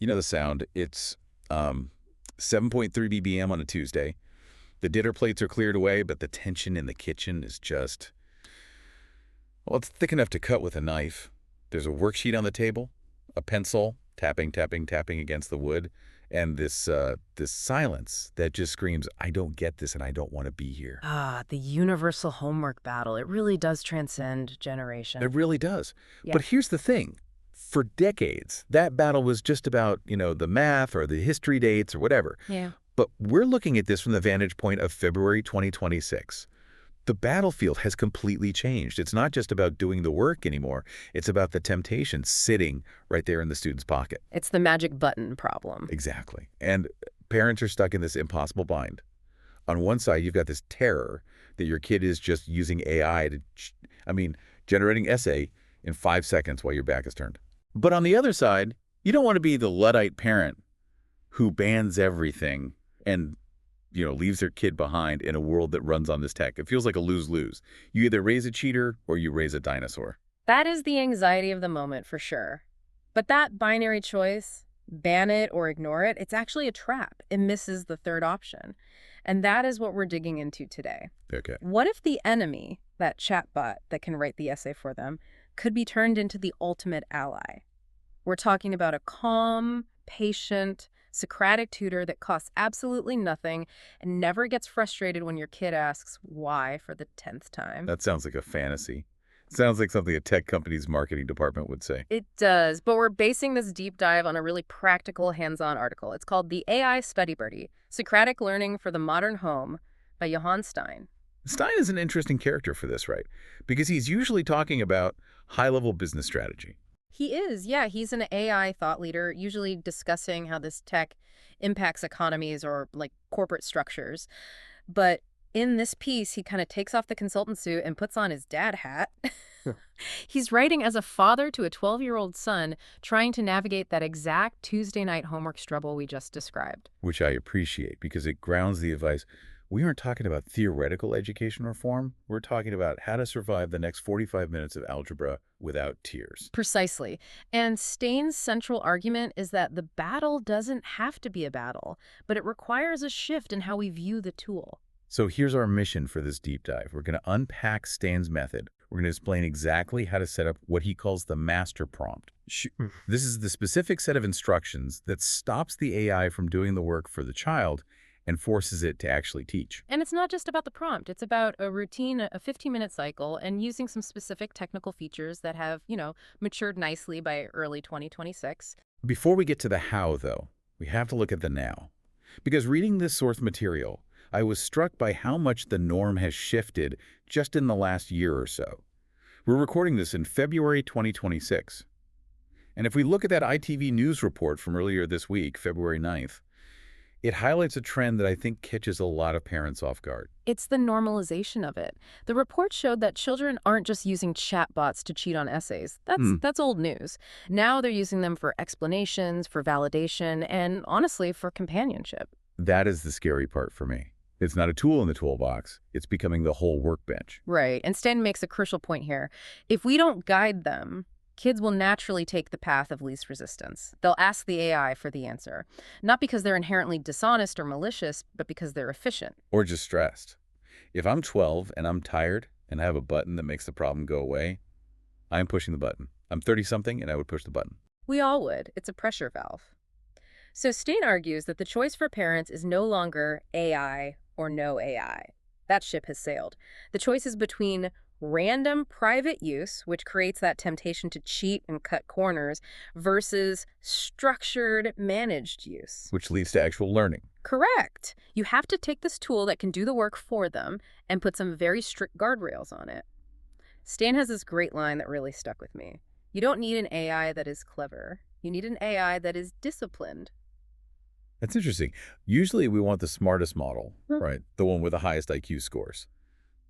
You know the sound. It's 7.3 BBM on a Tuesday. The dinner plates are cleared away, but the tension in the kitchen is just, well, it's thick enough to cut with a knife. There's a worksheet on the table, a pencil, tapping, tapping, tapping against the wood, and this silence that just screams, I don't get this and I don't want to be here. Ah, the universal homework battle. It really does transcend generation. It really does. Yeah. But here's the thing. For decades, that battle was just about, the math or the history dates or whatever. Yeah. But we're looking at this from the vantage point of February 2026. The battlefield has completely changed. It's not just about doing the work anymore. It's about the temptation sitting right there in the student's pocket. It's the magic button problem. Exactly. And parents are stuck in this impossible bind. On one side, you've got this terror that your kid is just using AI to, generating essay in 5 seconds while your back is turned. But on the other side, you don't want to be the Luddite parent who bans everything and leaves their kid behind in a world that runs on this tech. It feels like a lose-lose. You either raise a cheater or you raise a dinosaur. That is the anxiety of the moment for sure. But that binary choice, ban it or ignore it, it's actually a trap. It misses the third option. And that is what we're digging into today. Okay. What if the enemy, that chatbot that can write the essay for them, could be turned into the ultimate ally? We're talking about a calm, patient, Socratic tutor that costs absolutely nothing and never gets frustrated when your kid asks why for the 10th time. That sounds like a fantasy. Sounds like something a tech company's marketing department would say. It does, but we're basing this deep dive on a really practical, hands-on article. It's called The AI Study Buddy, Socratic Learning for the Modern Home by Johan Steyn. Steyn is an interesting character for this, right? Because he's usually talking about high-level business strategy. He is, yeah. He's an AI thought leader, usually discussing how this tech impacts economies or like corporate structures. But in this piece, he kind of takes off the consultant suit and puts on his dad hat. He's writing as a father to a 12-year-old son, trying to navigate that exact Tuesday night homework struggle we just described. Which I appreciate because it grounds the advice. We aren't talking about theoretical education reform. We're talking about how to survive the next 45 minutes of algebra without tears. Precisely. And Steyn's central argument is that the battle doesn't have to be a battle, but it requires a shift in how we view the tool. So here's our mission for this deep dive. We're going to unpack Steyn's method. We're going to explain exactly how to set up what he calls the master prompt. This is the specific set of instructions that stops the AI from doing the work for the child and forces it to actually teach. And it's not just about the prompt. It's about a routine, a 15-minute cycle, and using some specific technical features that have, matured nicely by early 2026. Before we get to the how, though, we have to look at the now. Because reading this source material, I was struck by how much the norm has shifted just in the last year or so. We're recording this in February 2026. And if we look at that ITV News report from earlier this week, February 9th, it highlights a trend that I think catches a lot of parents off guard. It's the normalization of it. The report showed that children aren't just using chatbots to cheat on essays. That's old news. Now they're using them for explanations, for validation, and honestly, for companionship. That is the scary part for me. It's not a tool in the toolbox. It's becoming the whole workbench. Right. And Steyn makes a crucial point here. If we don't guide them, kids will naturally take the path of least resistance. They'll ask the AI for the answer, not because they're inherently dishonest or malicious, but because they're efficient. Or just stressed. If I'm 12 and I'm tired and I have a button that makes the problem go away, I'm pushing the button. I'm 30-something and I would push the button. We all would. It's a pressure valve. So Steyn argues that the choice for parents is no longer AI or no AI. That ship has sailed. The choice is between random private use, which creates that temptation to cheat and cut corners, versus structured managed use, which leads to actual learning. Correct. You have to take this tool that can do the work for them and put some very strict guardrails on it. Steyn has this great line that really stuck with me. You don't need an AI that is clever. You need an AI that is disciplined. That's interesting. Usually we want the smartest model, right? The one with the highest IQ scores.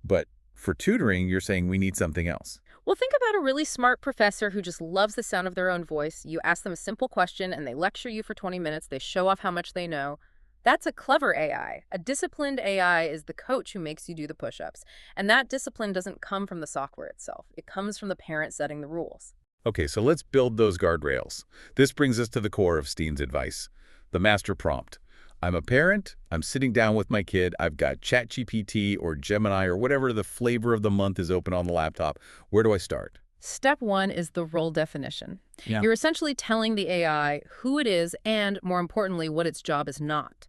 But for tutoring, you're saying we need something else. Well, think about a really smart professor who just loves the sound of their own voice. You ask them a simple question and they lecture you for 20 minutes. They show off how much they know. That's a clever AI. A disciplined AI is the coach who makes you do the push-ups. And that discipline doesn't come from the software itself. It comes from the parent setting the rules. Okay, so let's build those guardrails. This brings us to the core of Steyn's advice, the master prompt. I'm a parent, I'm sitting down with my kid, I've got ChatGPT or Gemini or whatever the flavor of the month is open on the laptop. Where do I start? Step one is the role definition. Yeah. You're essentially telling the AI who it is and, more importantly, what its job is not.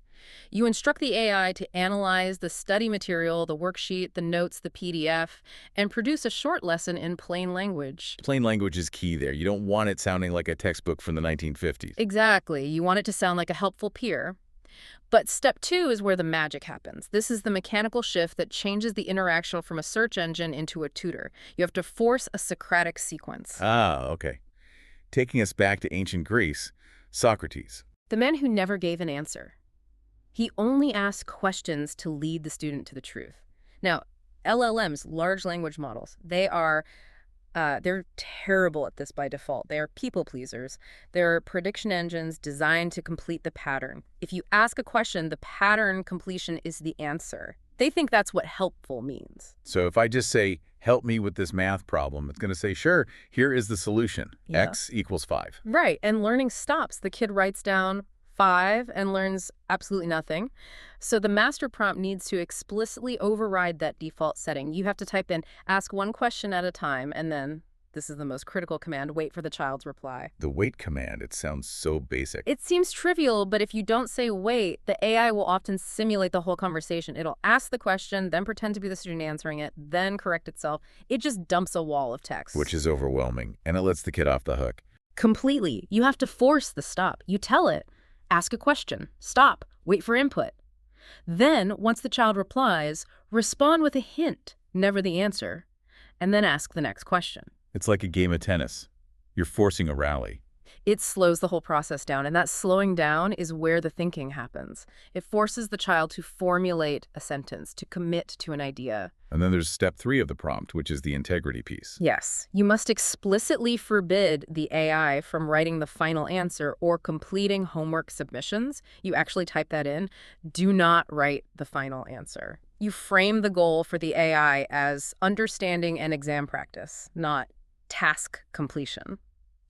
You instruct the AI to analyze the study material, the worksheet, the notes, the PDF, and produce a short lesson in plain language. Plain language is key there. You don't want it sounding like a textbook from the 1950s. Exactly. You want it to sound like a helpful peer. But step two is where the magic happens. This is the mechanical shift that changes the interaction from a search engine into a tutor. You have to force a Socratic sequence. Ah, okay. Taking us back to ancient Greece, Socrates. The man who never gave an answer. He only asked questions to lead the student to the truth. Now, LLMs, large language models, they're terrible at this by default. They are people pleasers. They're prediction engines designed to complete the pattern. If you ask a question, the pattern completion is the answer. They think that's what helpful means. So if I just say, help me with this math problem, it's going to say, sure, here is the solution. Yeah. X equals 5. Right, and learning stops. The kid writes down 5 and learns absolutely nothing. So the master prompt needs to explicitly override that default setting. You have to type in, ask one question at a time, and then, this is the most critical command, wait for the child's reply. The wait command, it sounds so basic. It seems trivial, but if you don't say wait, the AI will often simulate the whole conversation. It'll ask the question, then pretend to be the student answering it, then correct itself. It just dumps a wall of text. Which is overwhelming, and it lets the kid off the hook. Completely. You have to force the stop. You tell it, ask a question, stop, wait for input. Then, once the child replies, respond with a hint, never the answer, and then ask the next question. It's like a game of tennis. You're forcing a rally. It slows the whole process down, and that slowing down is where the thinking happens. It forces the child to formulate a sentence, to commit to an idea. And then there's step 3 of the prompt, which is the integrity piece. Yes, you must explicitly forbid the AI from writing the final answer or completing homework submissions. You actually type that in. Do not write the final answer. You frame the goal for the AI as understanding and exam practice, not task completion.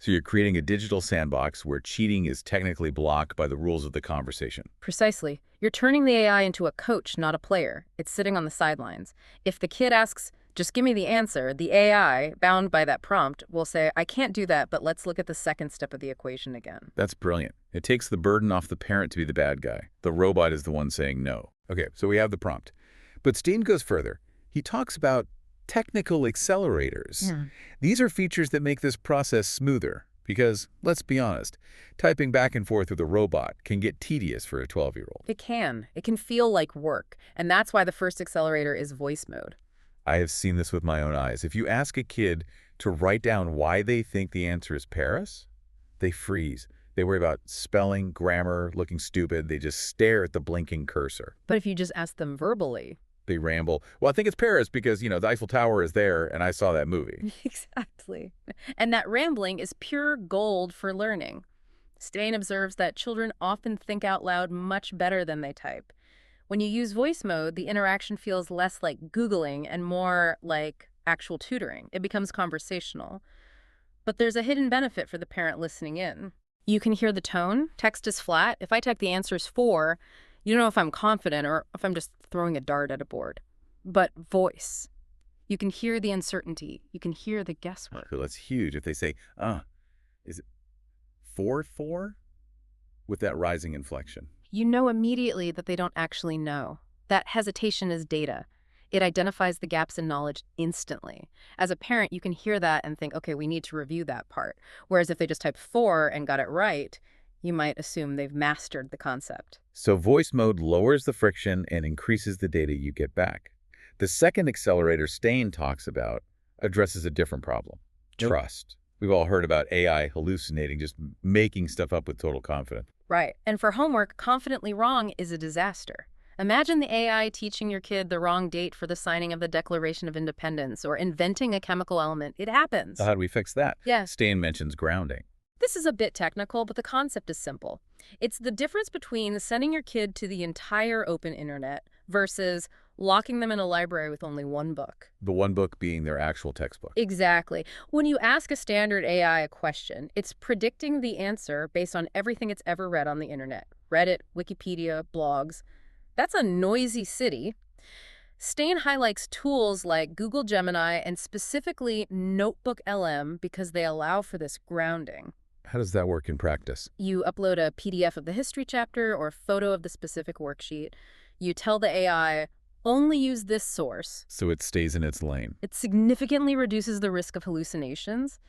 So you're creating a digital sandbox where cheating is technically blocked by the rules of the conversation. Precisely. You're turning the AI into a coach, not a player. It's sitting on the sidelines. If the kid asks, just give me the answer, the AI, bound by that prompt, will say, I can't do that, but let's look at the second step of the equation again. That's brilliant. It takes the burden off the parent to be the bad guy. The robot is the one saying no. Okay, so we have the prompt. But Steyn goes further. He talks about technical accelerators. Yeah. These are features that make this process smoother because, let's be honest, typing back and forth with a robot can get tedious for a 12-year-old. It can. It can feel like work, and that's why the first accelerator is voice mode. I have seen this with my own eyes. If you ask a kid to write down why they think the answer is Paris, they freeze. They worry about spelling, grammar, looking stupid. They just stare at the blinking cursor. But if you just ask them verbally, they ramble. Well, I think it's Paris because, the Eiffel Tower is there and I saw that movie. Exactly. And that rambling is pure gold for learning. Steyn observes that children often think out loud much better than they type. When you use voice mode, the interaction feels less like Googling and more like actual tutoring. It becomes conversational. But there's a hidden benefit for the parent listening in. You can hear the tone. Text is flat. If I type the answer is 4, you don't know if I'm confident or if I'm just throwing a dart at a board. But voice. You can hear the uncertainty. You can hear the guesswork. So that's huge. If they say, is it 4-4? With that rising inflection. You know immediately that they don't actually know. That hesitation is data. It identifies the gaps in knowledge instantly. As a parent, you can hear that and think, okay, we need to review that part. Whereas if they just type 4 and got it right, you might assume they've mastered the concept. So voice mode lowers the friction and increases the data you get back. The second accelerator Steyn talks about addresses a different problem. Trust. We've all heard about AI hallucinating, just making stuff up with total confidence. Right. And for homework, confidently wrong is a disaster. Imagine the AI teaching your kid the wrong date for the signing of the Declaration of Independence or inventing a chemical element. It happens. So how do we fix that? Yes. Steyn mentions grounding. This is a bit technical, but the concept is simple. It's the difference between sending your kid to the entire open internet versus locking them in a library with only one book. The one book being their actual textbook. Exactly. When you ask a standard AI a question, it's predicting the answer based on everything it's ever read on the internet. Reddit, Wikipedia, blogs. That's a noisy city. Steyn highlights tools like Google Gemini and specifically NotebookLM because they allow for this grounding. How does that work in practice? You upload a PDF of the history chapter or a photo of the specific worksheet. You tell the AI, only use this source. So it stays in its lane. It significantly reduces the risk of hallucinations.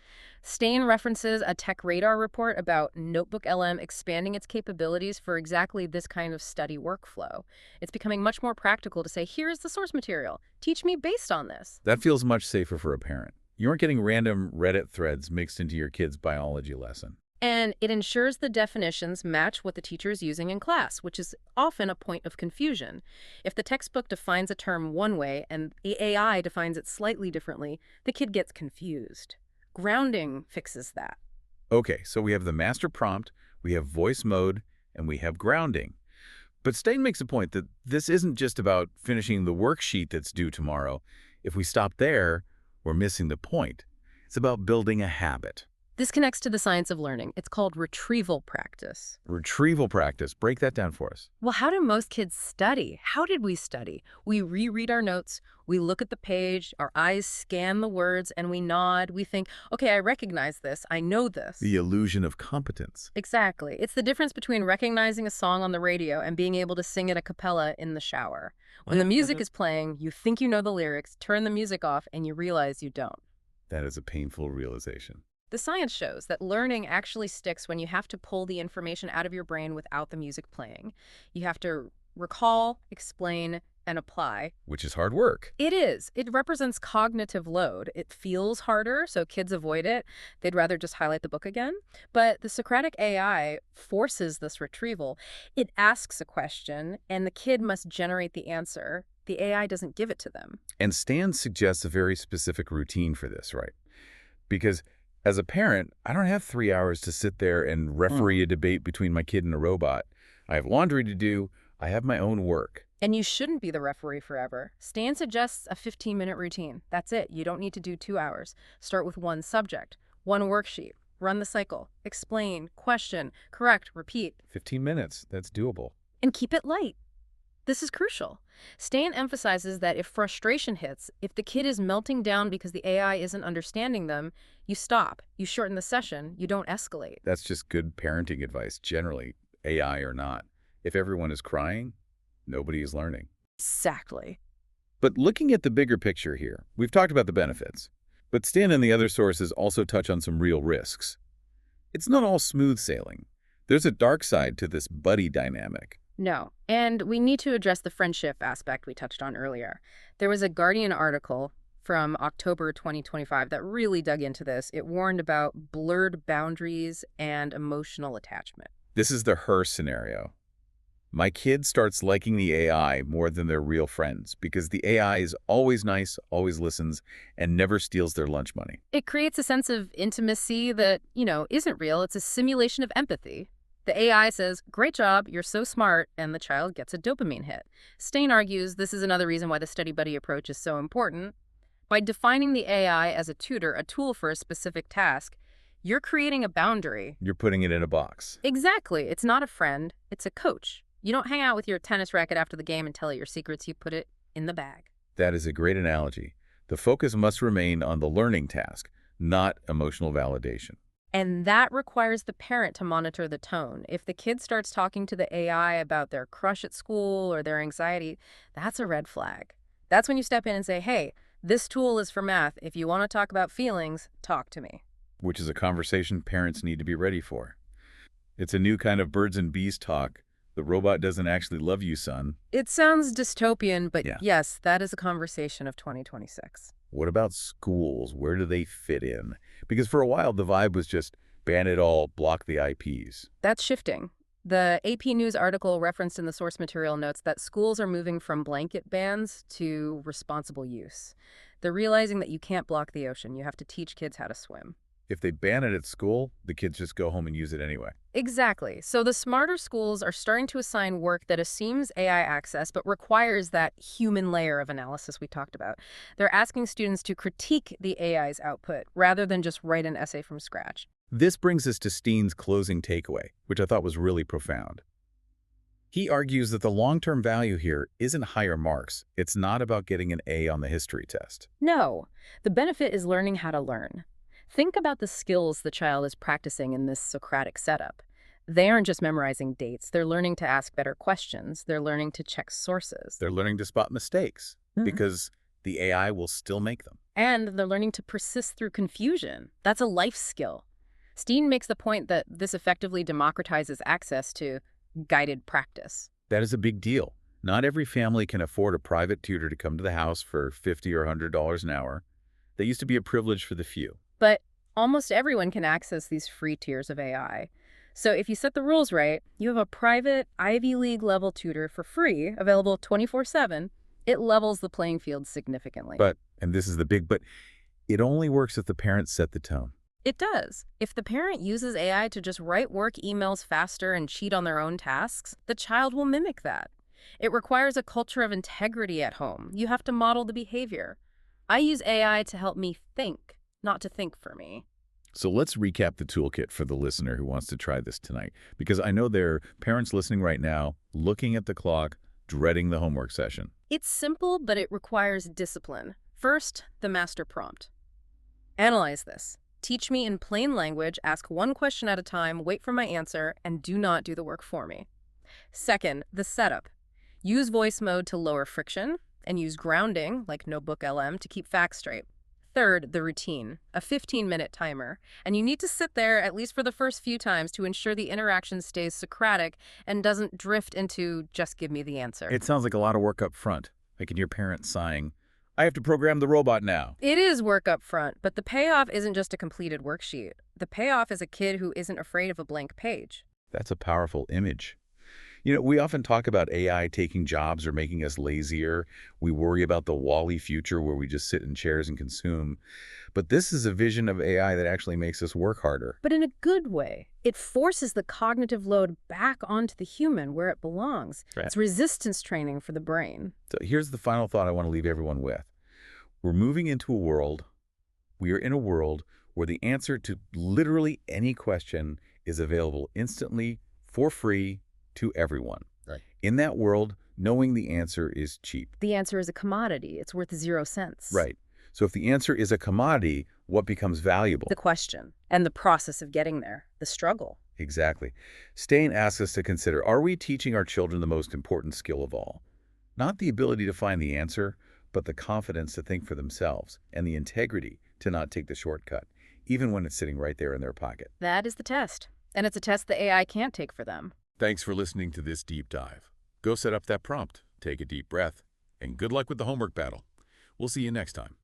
Steyn references a Tech Radar report about NotebookLM expanding its capabilities for exactly this kind of study workflow. It's becoming much more practical to say, here's the source material. Teach me based on this. That feels much safer for a parent. You aren't getting random Reddit threads mixed into your kid's biology lesson. And it ensures the definitions match what the teacher is using in class, which is often a point of confusion. If the textbook defines a term one way and the AI defines it slightly differently, the kid gets confused. Grounding fixes that. Okay, so we have the master prompt, we have voice mode, and we have grounding. But Steyn makes a point that this isn't just about finishing the worksheet that's due tomorrow. If we stop there, we're missing the point. It's about building a habit. This connects to the science of learning. It's called retrieval practice. Retrieval practice. Break that down for us. Well, how do most kids study? How did we study? We reread our notes, we look at the page, our eyes scan the words, and we nod. We think, okay, I recognize this, I know this. The illusion of competence. Exactly. It's the difference between recognizing a song on the radio and being able to sing it a cappella in the shower. When the music is playing, you think you know the lyrics, turn the music off, and you realize you don't. That is a painful realization. The science shows that learning actually sticks when you have to pull the information out of your brain without the music playing. You have to recall, explain, and apply. Which is hard work. It is. It represents cognitive load. It feels harder, so kids avoid it. They'd rather just highlight the book again. But the Socratic AI forces this retrieval. It asks a question, and the kid must generate the answer. The AI doesn't give it to them. And Stan suggests a very specific routine for this, right? Because as a parent, I don't have 3 hours to sit there and referee a debate between my kid and a robot. I have laundry to do. I have my own work. And you shouldn't be the referee forever. Steyn suggests a 15-minute routine. That's it. You don't need to do 2 hours. Start with one subject, one worksheet. Run the cycle. Explain, question, correct, repeat. 15 minutes. That's doable. And keep it light. This is crucial. Steyn emphasizes that if frustration hits, if the kid is melting down because the AI isn't understanding them, you stop. You shorten the session. You don't escalate. That's just good parenting advice, generally, AI or not. If everyone is crying, nobody is learning. Exactly. But looking at the bigger picture here, we've talked about the benefits. But Stan and the other sources also touch on some real risks. It's not all smooth sailing. There's a dark side to this buddy dynamic. No. And we need to address the friendship aspect we touched on earlier. There was a Guardian article from October 2025 that really dug into this. It warned about blurred boundaries and emotional attachment. This is the her scenario. My kid starts liking the AI more than their real friends because the AI is always nice, always listens, and never steals their lunch money. It creates a sense of intimacy that, isn't real. It's a simulation of empathy. The AI says, great job, you're so smart, and the child gets a dopamine hit. Steyn argues this is another reason why the study buddy approach is so important. By defining the AI as a tutor, a tool for a specific task, you're creating a boundary. You're putting it in a box. Exactly. It's not a friend, it's a coach. You don't hang out with your tennis racket after the game and tell it your secrets. You put it in the bag. That is a great analogy. The focus must remain on the learning task, not emotional validation. And that requires the parent to monitor the tone. If the kid starts talking to the AI about their crush at school or their anxiety, that's a red flag. That's when you step in and say, hey, this tool is for math. If you want to talk about feelings, talk to me. Which is a conversation parents need to be ready for. It's a new kind of birds and bees talk. The robot doesn't actually love you, son. It sounds dystopian, but Yeah. yes, that is a conversation of 2026. What about schools? Where do they fit in? Because for a while, the vibe was just ban it all, block the IPs. That's shifting. The AP News article referenced in the source material notes that schools are moving from blanket bans to responsible use. They're realizing that you can't block the ocean. You have to teach kids how to swim. If they ban it at school, the kids just go home and use it anyway. Exactly. So the smarter schools are starting to assign work that assumes AI access but requires that human layer of analysis we talked about. They're asking students to critique the AI's output rather than just write an essay from scratch. This brings us to Steyn's closing takeaway, which I thought was really profound. He argues that the long-term value here isn't higher marks. It's not about getting an A on the history test. No, the benefit is learning how to learn. Think about the skills the child is practicing in this Socratic setup. They aren't just memorizing dates. They're learning to ask better questions. They're learning to check sources. They're learning to spot mistakes because the AI will still make them. And they're learning to persist through confusion. That's a life skill. Steyn makes the point that this effectively democratizes access to guided practice. That is a big deal. Not every family can afford a private tutor to come to the house for $50 or $100 an hour. That used to be a privilege for the few. But almost everyone can access these free tiers of AI. So if you set the rules right, you have a private Ivy League level tutor for free, available 24/7. It levels the playing field significantly. But, and this is the big but, it only works if the parents set the tone. It does. If the parent uses AI to just write work emails faster and cheat on their own tasks, the child will mimic that. It requires a culture of integrity at home. You have to model the behavior. I use AI to help me think, not to think for me. So let's recap the toolkit for the listener who wants to try this tonight, because I know there are parents listening right now, looking at the clock, dreading the homework session. It's simple, but it requires discipline. First, the master prompt. Analyze this. Teach me in plain language, ask one question at a time, wait for my answer, and do not do the work for me. Second, the setup. Use voice mode to lower friction, and use grounding, like NotebookLM, to keep facts straight. Third, the routine, a 15-minute timer. And you need to sit there, at least for the first few times, to ensure the interaction stays Socratic and doesn't drift into just give me the answer. It sounds like a lot of work up front. I can hear parents sighing, I have to program the robot now. It is work up front, but the payoff isn't just a completed worksheet. The payoff is a kid who isn't afraid of a blank page. That's a powerful image. You know, we often talk about AI taking jobs or making us lazier. We worry about the Wall-E future where we just sit in chairs and consume. But this is a vision of AI that actually makes us work harder. But in a good way. It forces the cognitive load back onto the human where it belongs. Right. It's resistance training for the brain. So here's the final thought I want to leave everyone with. We are in a world where the answer to literally any question is available instantly, for free, to everyone. Right. In that world, knowing the answer is cheap. The answer is a commodity. It's worth 0 cents. Right. So if the answer is a commodity, what becomes valuable? The question and the process of getting there, the struggle. Exactly. Steyn asks us to consider, are we teaching our children the most important skill of all? Not the ability to find the answer, but the confidence to think for themselves and the integrity to not take the shortcut, even when it's sitting right there in their pocket. That is the test. And it's a test the AI can't take for them. Thanks for listening to this deep dive. Go set up that prompt, take a deep breath, and good luck with the homework battle. We'll see you next time.